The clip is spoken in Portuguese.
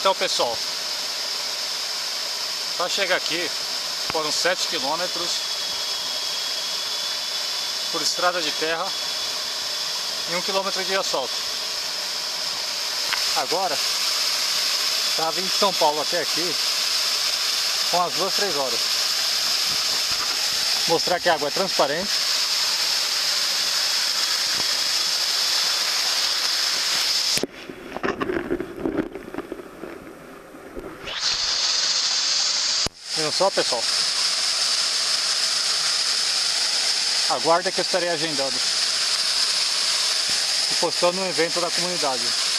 Então, pessoal, para chegar aqui foram 7 quilômetros por estrada de terra e 1 quilômetro de asfalto. Agora estava vindo de São Paulo até aqui com umas 2, 3 horas. Vou mostrar que a água é transparente. Viram só, pessoal? Aguarda que eu estarei agendando e postando um evento da comunidade.